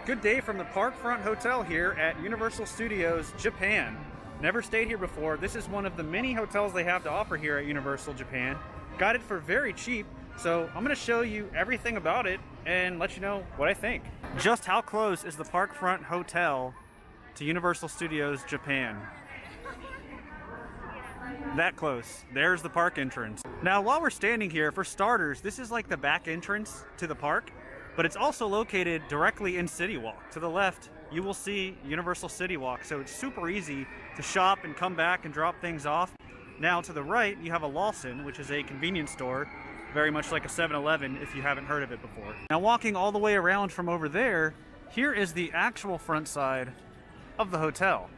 Good day from the Parkfront Hotel here at Universal Studios Japan. Never stayed here before. This is one of the many hotels they have to offer here at Universal Japan. Got it for very cheap, so I'm going to show you everything about it and let you know what I think. Just how close is the Parkfront Hotel to Universal Studios Japan? That close. There's the park entrance. Now, while we're standing here, for starters, this is like the back entrance to the park, but it's also located directly in Citywalk. To the left, you will see Universal Citywalk, so it's super easy to shop and come back and drop things off. Now, to the right, you have a Lawson, which is a convenience store, very much like a 7-Eleven if you haven't heard of it before. Now, walking all the way around from over there, here is the actual front side of the hotel.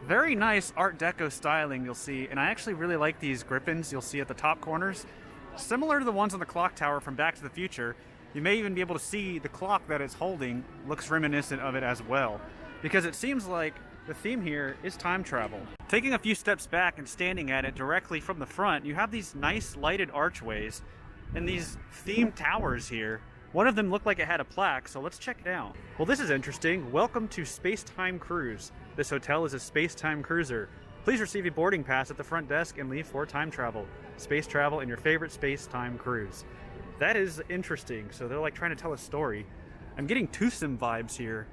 Very nice Art Deco styling you'll see, and I actually really like these grippins you'll see at the top corners. Similar to the ones on the clock tower from Back to the Future. You may even be able to see the clock that it's holding looks reminiscent of it as well, because it seems like the theme here is time travel. Taking a few steps back and standing at it directly from the front, you have these nice lighted archways and these themed towers here. One of them looked like it had a plaque, so let's check it out. Well, this is interesting. Welcome to Space-Time Cruise. This hotel is a space-time cruiser. Please receive a boarding pass at the front desk and leave for time travel. Space travel in your favorite space-time cruise. That is interesting. So they're like trying to tell a story. I'm getting Twosome vibes here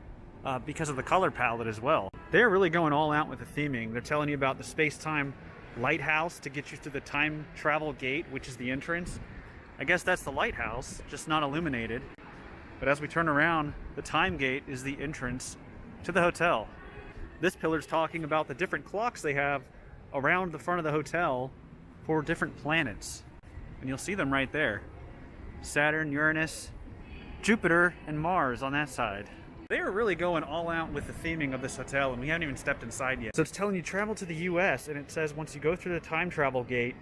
because of the color palette as well. They're really going all out with the theming. They're telling you about the space-time lighthouse to get you to the time travel gate, which is the entrance. I guess that's the lighthouse, just not illuminated. But as we turn around, the time gate is the entrance to the hotel. This pillar's talking about the different clocks they have around the front of the hotel for different planets. And you'll see them right there. Saturn, Uranus, Jupiter, and Mars on that side. They are really going all out with the theming of this hotel, and we haven't even stepped inside yet. So it's telling you travel to the US, and it says once you go through the time travel gate,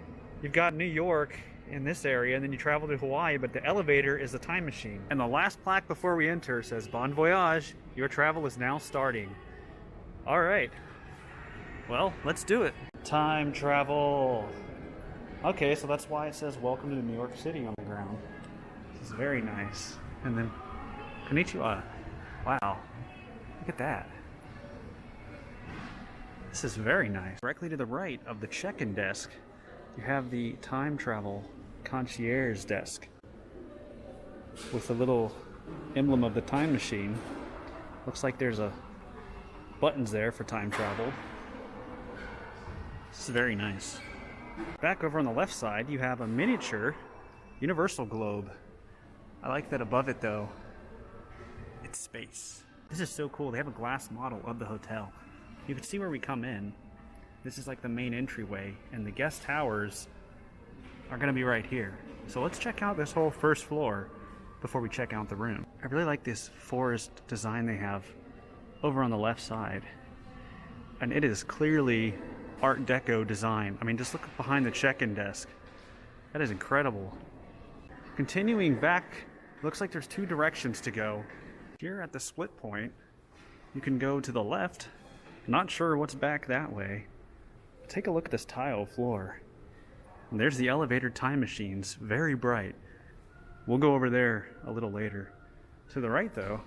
you've got New York in this area, and then you travel to Hawaii, but the elevator is the time machine. And the last plaque before we enter says, "Bon voyage, your travel is now starting." All right, well, let's do it. Time travel. Okay, so that's why it says welcome to New York City on the ground. This is very nice. And then, konnichiwa. Wow, look at that. This is very nice. Directly to the right of the check-in desk, you have the time travel concierge desk with the little emblem of the time machine. Looks like there's a buttons there for time travel. This is very nice. Back over on the left side, you have a miniature universal globe. I like that above it though, it's space. This is so cool. They have a glass model of the hotel. You can see where we come in. This is like the main entryway, and the guest towers are gonna be right here. So let's check out this whole first floor before we check out the room. I really like this forest design they have over on the left side. And it is clearly Art Deco design. I mean, just look behind the check-in desk. That is incredible. Continuing back, looks like there's two directions to go. Here at the split point, you can go to the left. Not sure what's back that way. Take a look at this tile floor. And there's the elevator time machines, very bright. We'll go over there a little later. To the right though,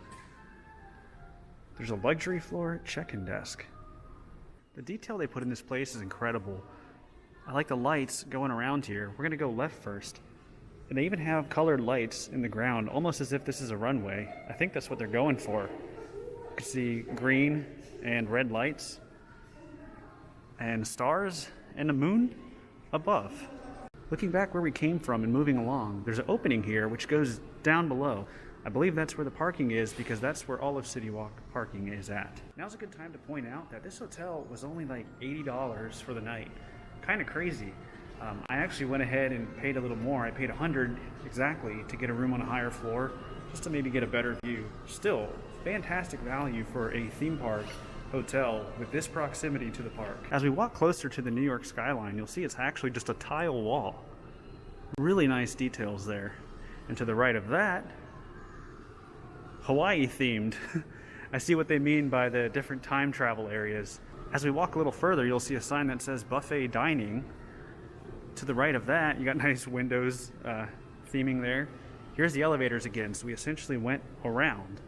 there's a luxury floor check-in desk. The detail they put in this place is incredible. I like the lights going around here. We're gonna go left first. And they even have colored lights in the ground, almost as if this is a runway. I think that's what they're going for. You can see green and red lights, and stars, and a moon above. Looking back where we came from and moving along, there's an opening here which goes down below. I believe that's where the parking is, because that's where all of Citywalk parking is at. Now's a good time to point out that this hotel was only like $80 for the night. Kind of crazy. I actually went ahead and paid a little more. I paid $100 exactly to get a room on a higher floor, just to maybe get a better view. Still, fantastic value for a theme park hotel with this proximity to the park. As we walk closer to the New York skyline, you'll see it's actually just a tile wall. Really nice details there. And to the right of that, Hawaii themed. I see what they mean by the different time travel areas. As we walk a little further, you'll see a sign that says buffet dining. To the right of that, you got nice windows theming there. Here's the elevators again, so we essentially went around.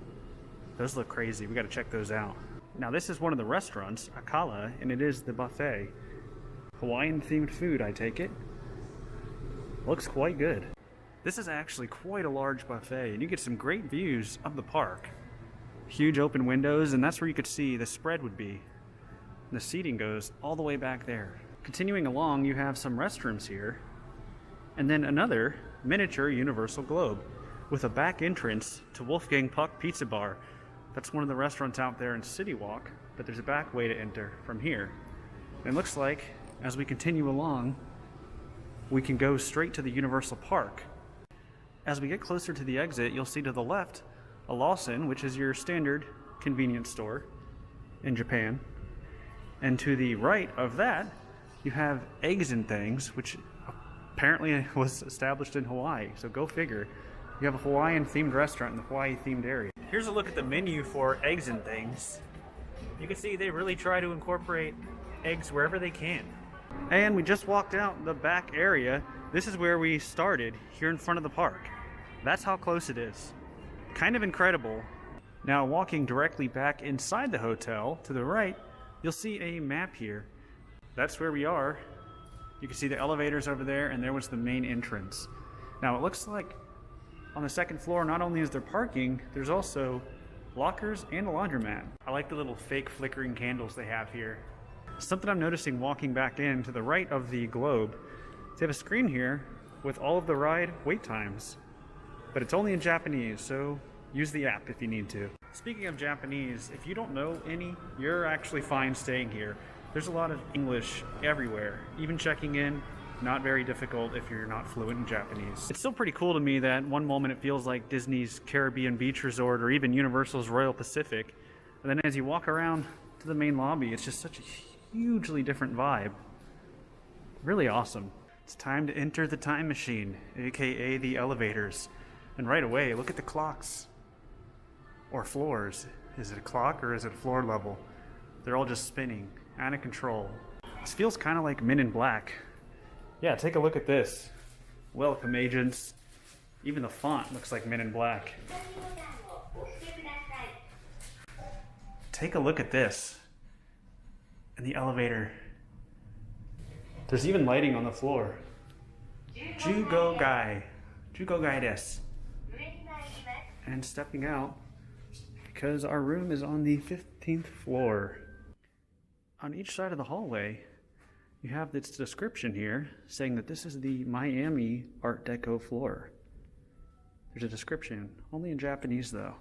Those look crazy. We got to check those out. Now this is one of the restaurants, Akala, and it is the buffet. Hawaiian themed food, I take it. Looks quite good. This is actually quite a large buffet, and you get some great views of the park. Huge open windows, and that's where you could see the spread would be. The seating goes all the way back there. Continuing along, you have some restrooms here, and then another miniature universal globe with a back entrance to Wolfgang Puck Pizza Bar. That's one of the restaurants out there in Citywalk, but there's a back way to enter from here. And it looks like, as we continue along, we can go straight to the Universal Park. As we get closer to the exit, you'll see to the left a Lawson, which is your standard convenience store in Japan. And to the right of that, you have Eggs and Things, which apparently was established in Hawaii. So go figure. You have a Hawaiian themed restaurant in the Hawaii themed area. Here's a look at the menu for Eggs and Things. You can see they really try to incorporate eggs wherever they can. And we just walked out the back area. This is where we started, here in front of the park. That's how close it is. Kind of incredible. Now walking directly back inside the hotel to the right, you'll see a map here. That's where we are. You can see the elevators over there, and there was the main entrance. Now it looks like on the second floor, not only is there parking, there's also lockers and a laundromat. I like the little fake flickering candles they have here. Something I'm noticing walking back in to the right of the globe, they have a screen here with all of the ride wait times. But it's only in Japanese, so use the app if you need to. Speaking of Japanese, if you don't know any, you're actually fine staying here. There's a lot of English everywhere. Even checking in, not very difficult if you're not fluent in Japanese. It's still pretty cool to me that one moment it feels like Disney's Caribbean Beach Resort or even Universal's Royal Pacific. And then as you walk around to the main lobby, it's just such a hugely different vibe. Really awesome. It's time to enter the time machine, aka the elevators. And right away, look at the clocks. Or floors. Is it a clock or is it a floor level? They're all just spinning, out of control. This feels kind of like Men in Black. Yeah, take a look at this. Welcome, agents. Even the font looks like Men in Black. Take a look at this. And the elevator. There's even lighting on the floor. Jugo Gai. Jugo Gai desu. And stepping out, because our room is on the 15th floor. On each side of the hallway, you have this description here saying that this is the Miami Art Deco floor. There's a description, only in Japanese though.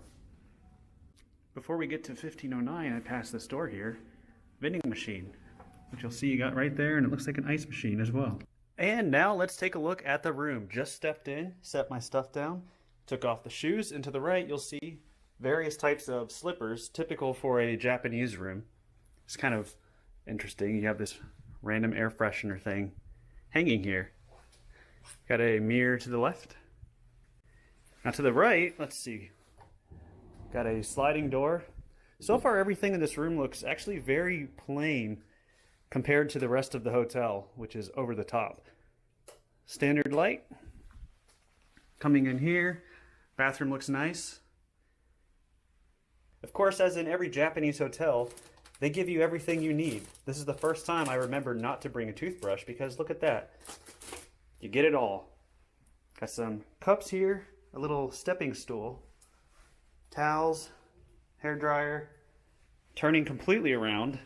Before we get to 1509, I passed this door here, vending machine, which you'll see you got right there, and it looks like an ice machine as well. And now let's take a look at the room. Just stepped in, set my stuff down, took off the shoes, and to the right you'll see various types of slippers, typical for a Japanese room. It's kind of interesting. You have this random air freshener thing hanging here. Got a mirror to the left. Now to the right, let's see. Got a sliding door. So far everything in this room looks actually very plain compared to the rest of the hotel, which is over the top. Standard light. Coming in here, bathroom looks nice. Of course, as in every Japanese hotel, they give you everything you need. This is the first time I remember not to bring a toothbrush because look at that. You get it all. Got some cups here, a little stepping stool, towels, hair dryer, turning completely around.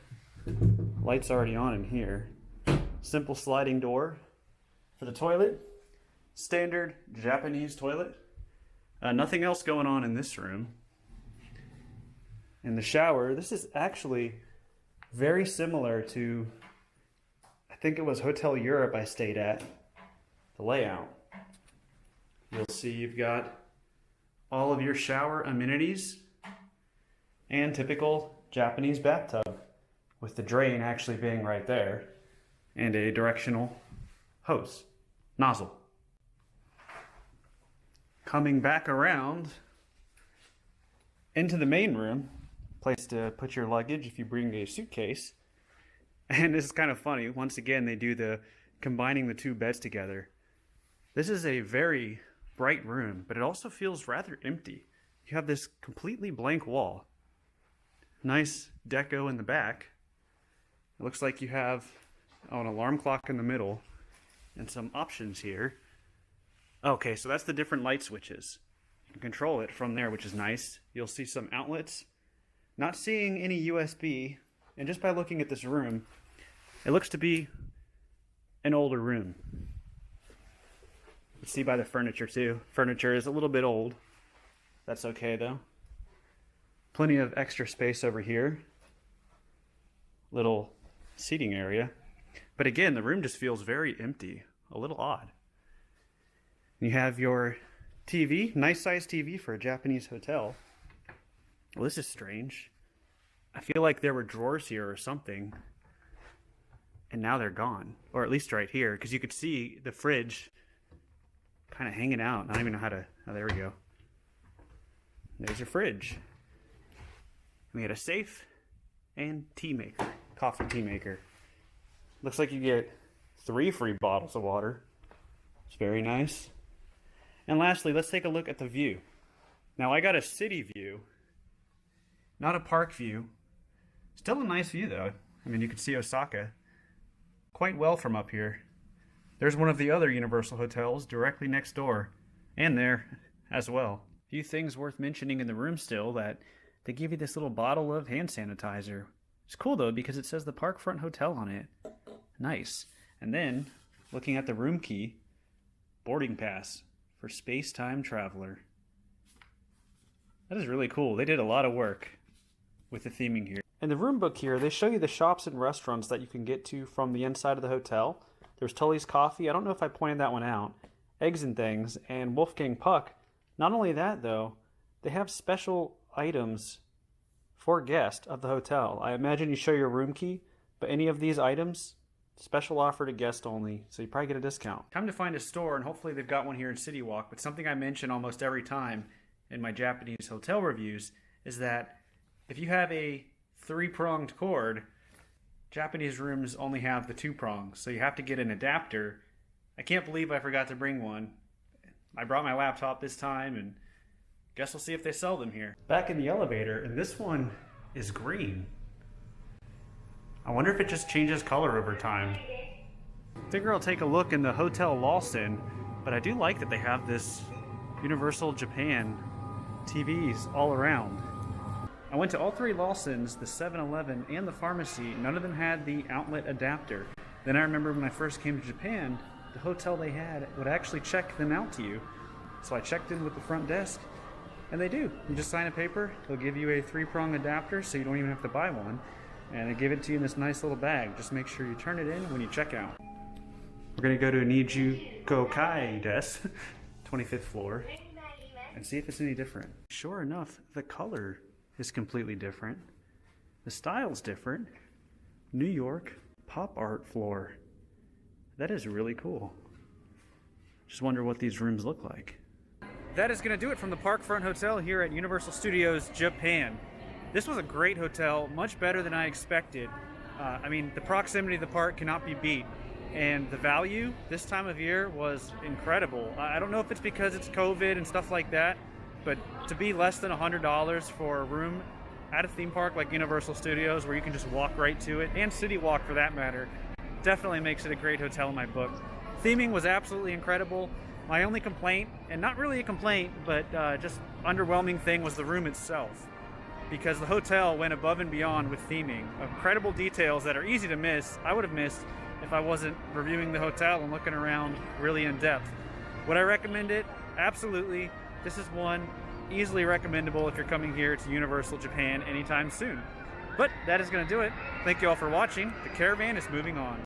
Light's already on in here. Simple sliding door for the toilet. Standard Japanese toilet. Nothing else going on in this room. In the shower, this is actually very similar to, I think it was Hotel Europe I stayed at, the layout. You'll see you've got all of your shower amenities and typical Japanese bathtub with the drain actually being right there and a directional hose, nozzle. Coming back around into the main room, place to put your luggage if you bring a suitcase. And this is kind of funny. Once again, they do the combining the two beds together. This is a very bright room, but it also feels rather empty. you have this completely blank wall. Nice deco in the back. It looks like you have an alarm clock in the middle and some options here. Okay, so that's the different light switches. You can control it from there, which is nice. You'll see some outlets. Not seeing any USB, and just by looking at this room, it looks to be an older room. You see by the furniture too. Furniture is a little bit old. That's okay though. Plenty of extra space over here. Little seating area. But again, the room just feels very empty. A little odd. You have your TV. Nice sized TV for a Japanese hotel. Well, this is strange. I feel like there were drawers here or something. And now they're gone. Or at least right here. Because you could see the fridge kind of hanging out. I don't even know how to... Oh, there we go. There's your fridge. We had a safe and tea maker. Coffee tea maker. Looks like you get 3 free bottles of water. It's very nice. And lastly, let's take a look at the view. Now I got a city view, not a park view. Still a nice view though. I mean, you can see Osaka quite well from up here. There's one of the other Universal hotels directly next door, and there as well. A few things worth mentioning in the room still, that they give you this little bottle of hand sanitizer. It's cool though because it says the Parkfront Hotel on it. Nice. And then, looking at the room key, boarding pass for Space-Time Traveler. That is really cool. They did a lot of work with the theming here. In the room book here, they show you the shops and restaurants that you can get to from the inside of the hotel. There's Tully's Coffee. I don't know if I pointed that one out. Eggs and Things, and Wolfgang Puck. Not only that, though, they have special items for guests of the hotel. I imagine you show your room key, but any of these items, special offer to guests only, so you probably get a discount. Time to find a store, and hopefully they've got one here in Citywalk, but something I mention almost every time in my Japanese hotel reviews is that if you have a 3-pronged cord, Japanese rooms only have the 2 prongs, so you have to get an adapter. I can't believe I forgot to bring one. I brought my laptop this time, and guess we'll see if they sell them here. Back in the elevator, and this one is green. I wonder if it just changes color over time. Figure I'll take a look in the Hotel Lawson, but I do like that they have this Universal Japan TVs all around. I went to all 3 Lawsons, the 7-Eleven, and the pharmacy. None of them had the outlet adapter. Then I remember when I first came to Japan, the hotel they had would actually check them out to you. So I checked in with the front desk, and they do. You just sign a paper, they'll give you a 3-prong adapter so you don't even have to buy one, and they give it to you in this nice little bag. Just make sure you turn it in when you check out. We're going to go to Niju Kokai desk, 25th floor, and see if it's any different. Sure enough, the color is completely different. The style's different. New York pop art floor. That is really cool. Just wonder what these rooms look like. That is going to do it from the Parkfront Hotel here at Universal Studios Japan. This was a great hotel, much better than I expected. I mean, the proximity of the park cannot be beat. And the value this time of year was incredible. I don't know if it's because it's COVID and stuff like that, but to be less than $100 for a room at a theme park like Universal Studios where you can just walk right to it, and Citywalk for that matter, definitely makes it a great hotel in my book. Theming was absolutely incredible. My only complaint, and not really a complaint, but just underwhelming thing, was the room itself. Because the hotel went above and beyond with theming. Incredible details that are easy to miss. I would have missed if I wasn't reviewing the hotel and looking around really in depth. Would I recommend it? Absolutely. This is one easily recommendable if you're coming here to Universal Japan anytime soon. But that is going to do it. Thank you all for watching. The caravan is moving on.